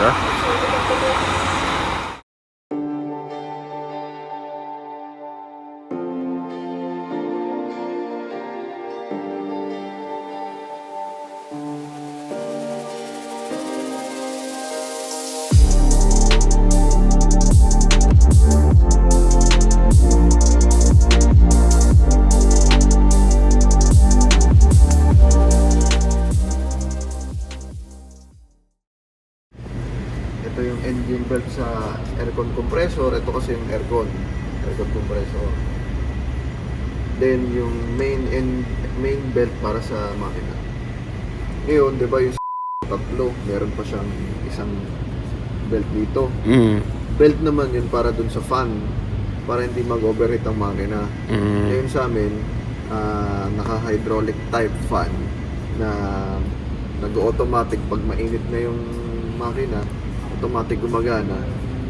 talaga. Ito yung engine belt sa aircon compressor. Ito kasi yung aircon compressor. Then yung main belt para sa makina. Ngayon, 'di ba yung tatlo, meron pa siyang isang belt dito. Belt naman yun para dun sa fan, para hindi mag-overheat ang makina. Ngayon sa amin, naka-hydraulic type fan na nag-automatic pag mainit na yung makina, automatic gumagana.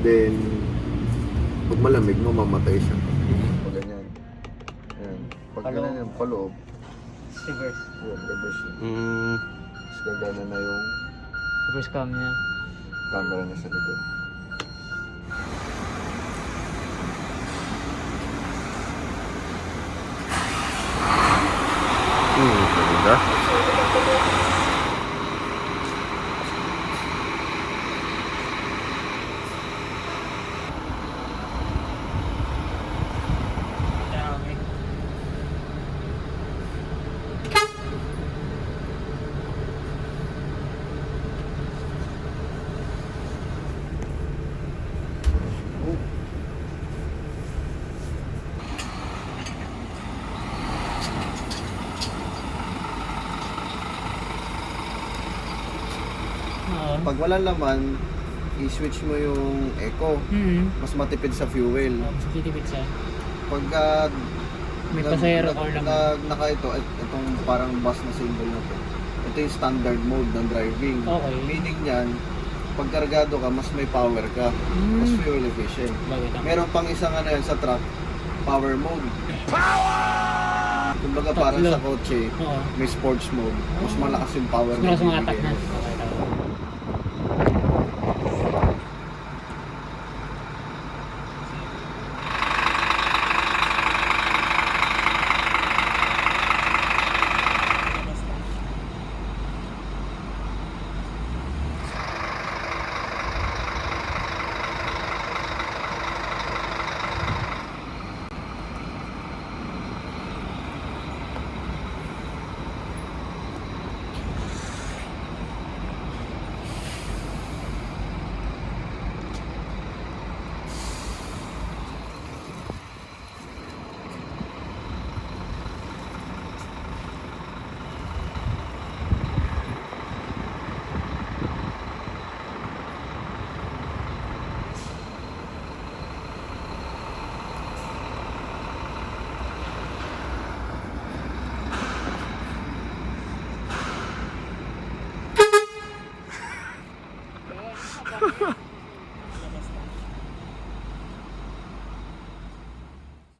Then pag malamig, mamamatay siya. Pag ganyan. Ayan. Pag ganyan yung paloob, Reverse. yun, reverse yun. Tapos gagana na yung Reverse cam niya. camera niya sa likod. Talaga. Dami. Oh. Oo. Pag wala laman, i-switch mo yung eco. Mas matipid sa fuel. Mas titipid siya. Pagka May pasahero or laman. naka itong parang bus na symbol na to. Ito yung standard mode ng driving. Okay. Meaning niyan, pag kargado ka, mas may power ka. Mas fuel efficient. Bagay tama. Meron pang isang ano yan sa truck, power mode. Kumbaga parang Tatlo. sa kotse, Oo. may sports mode. Mas malakas yung power Mas malakas na mga attack binibigay na. mo. Okay, tama.